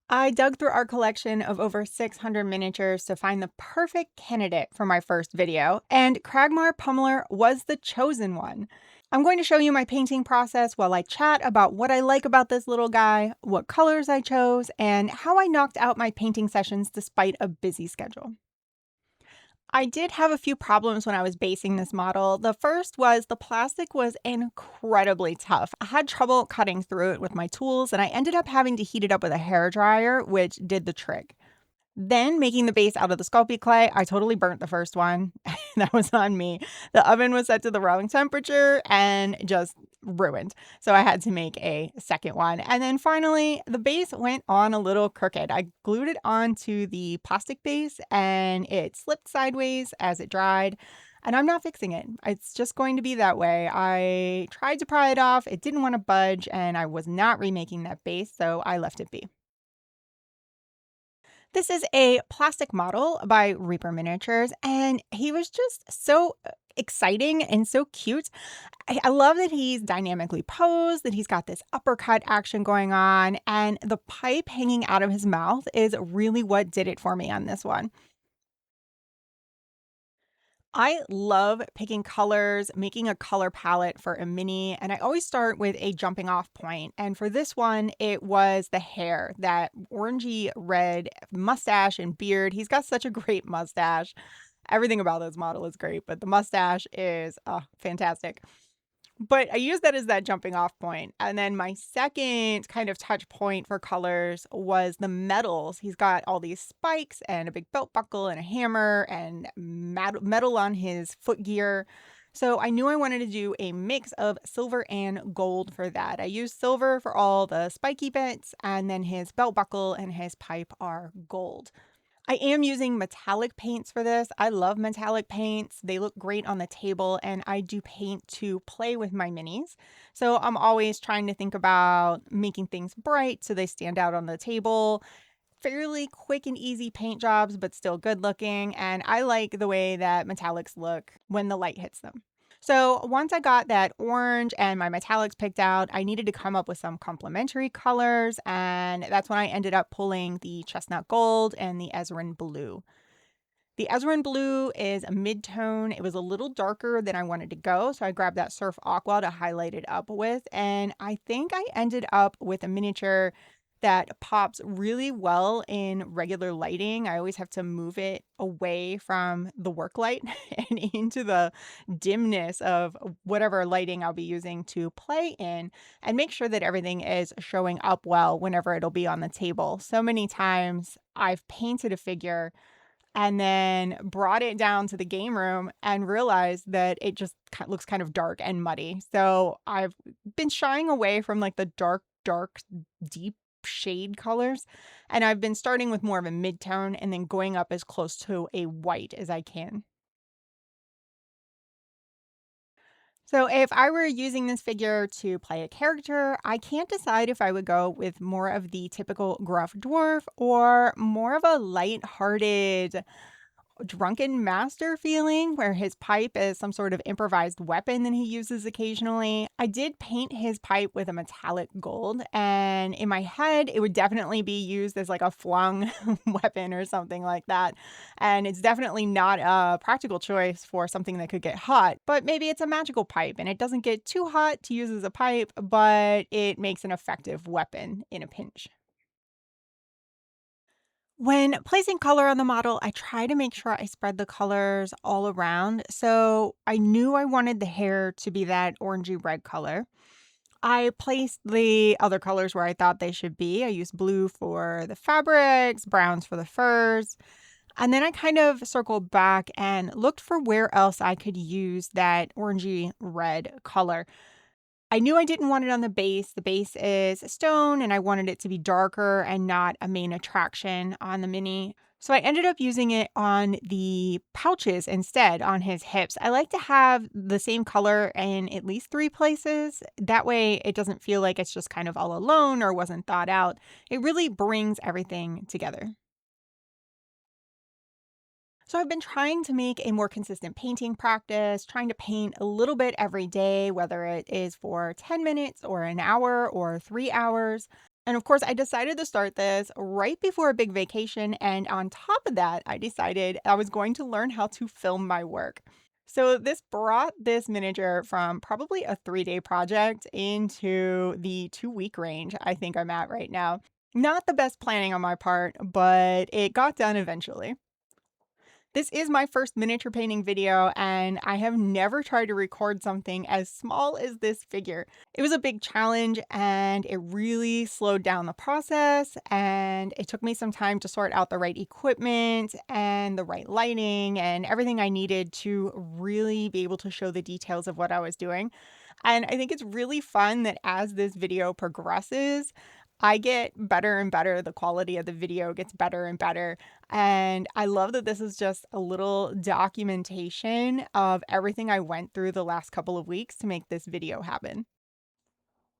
I dug through our collection of over 600 miniatures to find the perfect candidate for my first video, and Kragmarr Pummeler was the chosen one. I'm going to show you my painting process while I chat about what I like about this little guy, what colors I chose, and how I knocked out my painting sessions despite a busy schedule. I did have a few problems when I was basing this model. The first was the plastic was incredibly tough. I had trouble cutting through it with my tools, and I ended up having to heat it up with a hair dryer, which did the trick. Then making the base out of the Sculpey clay, I totally burnt the first one. That was on me. The oven was set to the wrong temperature and just ruined. So I had to make a second one. And then finally, the base went on a little crooked. I glued it onto the plastic base and it slipped sideways as it dried. And I'm not fixing it. It's just going to be that way. I tried to pry it off. It didn't want to budge, and I was not remaking that base, so I left it be. This is a plastic model by Reaper Miniatures, and he was just so exciting and so cute. I love that he's dynamically posed, that he's got this uppercut action going on, and the pipe hanging out of his mouth is really what did it for me on this one. I love picking colors, making a color palette for a mini, and I always start with a jumping off point. And for this one, it was the hair, that orangey red mustache and beard. He's got such a great mustache. Everything about this model is great, but the mustache is fantastic. But I use that as that jumping off point, and then my second kind of touch point for colors was the metals. He's got all these spikes and a big belt buckle and a hammer and metal on his foot gear. So I knew I wanted to do a mix of silver and gold for that. I used silver for all the spiky bits, and then his belt buckle and his pipe are gold. I am using metallic paints for this. I love metallic paints. They look great on the table, and I do paint to play with my minis. So I'm always trying to think about making things bright so they stand out on the table. Fairly quick and easy paint jobs, but still good looking. And I like the way that metallics look when the light hits them. So once I got that orange and my metallics picked out, I needed to come up with some complementary colors. And that's when I ended up pulling the chestnut gold and the Ezrin blue. The Ezrin blue is a mid-tone. It was a little darker than I wanted to go, so I grabbed that Surf Aqua to highlight it up with, and I think I ended up with a miniature that pops really well in regular lighting. I always have to move it away from the work light and into the dimness of whatever lighting I'll be using to play in, and make sure that everything is showing up well whenever it'll be on the table. So many times I've painted a figure and then brought it down to the game room and realized that it just looks kind of dark and muddy. So I've been shying away from like the dark, deep shade colors. And I've been starting with more of a mid-tone and then going up as close to a white as I can. So if I were using this figure to play a character, I can't decide if I would go with more of the typical gruff dwarf or more of a light-hearted drunken master feeling where his pipe is some sort of improvised weapon that he uses occasionally. I did paint his pipe with a metallic gold, and in my head, it would definitely be used as like a flung weapon or something like that. And it's definitely not a practical choice for something that could get hot, but maybe it's a magical pipe and it doesn't get too hot to use as a pipe, but it makes an effective weapon in a pinch. When placing color on the model, I try to make sure I spread the colors all around. So I knew I wanted the hair to be that orangey red color. I placed the other colors where I thought they should be. I used blue for the fabrics, browns for the furs. And then I kind of circled back and looked for where else I could use that orangey red color. I knew I didn't want it on the base. The base is stone and I wanted it to be darker and not a main attraction on the mini. So I ended up using it on the pouches instead on his hips. I like to have the same color in at least three places. That way it doesn't feel like it's just kind of all alone or wasn't thought out. It really brings everything together. So I've been trying to make a more consistent painting practice, trying to paint a little bit every day, whether it is for 10 minutes or an hour or 3 hours. And of course, I decided to start this right before a big vacation. And on top of that, I decided I was going to learn how to film my work. So this brought this miniature from probably a 3-day project into the 2-week range I think I'm at right now. Not the best planning on my part, but it got done eventually. This is my first miniature painting video, and I have never tried to record something as small as this figure. It was a big challenge, and it really slowed down the process, and it took me some time to sort out the right equipment and the right lighting and everything I needed to really be able to show the details of what I was doing. And I think it's really fun that as this video progresses, I get better and better. The quality of the video gets better and better. And I love that this is just a little documentation of everything I went through the last couple of weeks to make this video happen.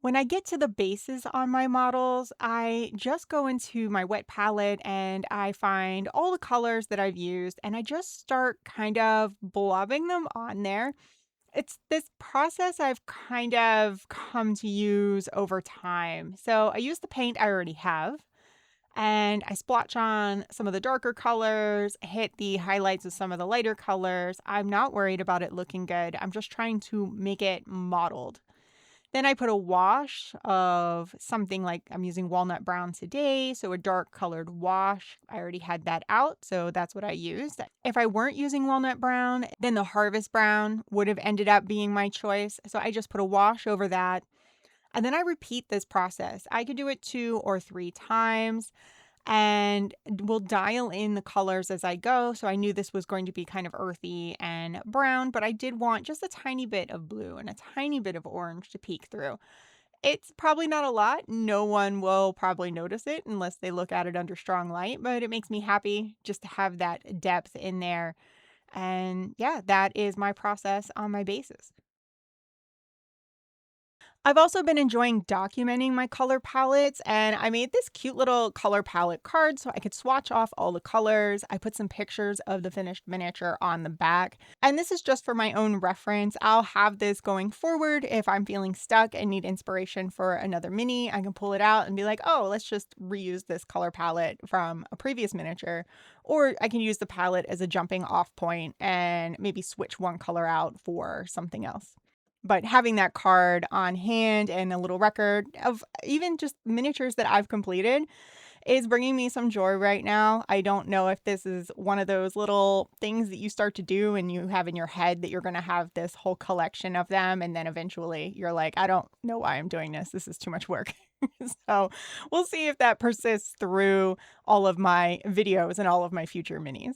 When I get to the bases on my models, I just go into my wet palette and I find all the colors that I've used and I just start kind of blobbing them on there. It's this process I've kind of come to use over time. So I use the paint I already have and I splotch on some of the darker colors, hit the highlights of some of the lighter colors. I'm not worried about it looking good. I'm just trying to make it modeled. Then I put a wash of something like I'm using walnut brown today, so a dark colored wash. I already had that out, so that's what I used. If I weren't using walnut brown, then the harvest brown would have ended up being my choice. So I just put a wash over that. And then I repeat this process. I could do it 2 or 3 times and we'll dial in the colors as I go. So I knew this was going to be kind of earthy and brown, but I did want just a tiny bit of blue and a tiny bit of orange to peek through. It's probably not a lot. No one will probably notice it unless they look at it under strong light, but it makes me happy just to have that depth in there. And yeah, that is my process on my bases. I've also been enjoying documenting my color palettes, and I made this cute little color palette card so I could swatch off all the colors. I put some pictures of the finished miniature on the back, and this is just for my own reference. I'll have this going forward if I'm feeling stuck and need inspiration for another mini. I can pull it out and be like, oh, let's just reuse this color palette from a previous miniature. Or I can use the palette as a jumping off point and maybe switch one color out for something else. But having that card on hand and a little record of even just miniatures that I've completed is bringing me some joy right now. I don't know if this is one of those little things that you start to do and you have in your head that you're going to have this whole collection of them. And then eventually you're like, I don't know why I'm doing this. This is too much work. So we'll see if that persists through all of my videos and all of my future minis.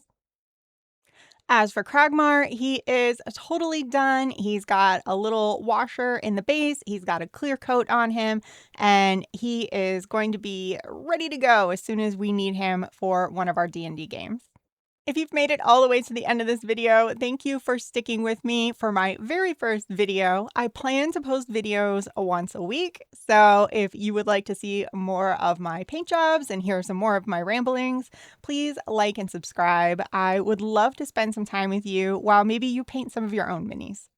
As for Kragmarr, he is totally done. He's got a little washer in the base. He's got a clear coat on him, and he is going to be ready to go as soon as we need him for one of our D&D games. If you've made it all the way to the end of this video, thank you for sticking with me for my very first video. I plan to post videos once a week, so if you would like to see more of my paint jobs and hear some more of my ramblings, please like and subscribe. I would love to spend some time with you while maybe you paint some of your own minis.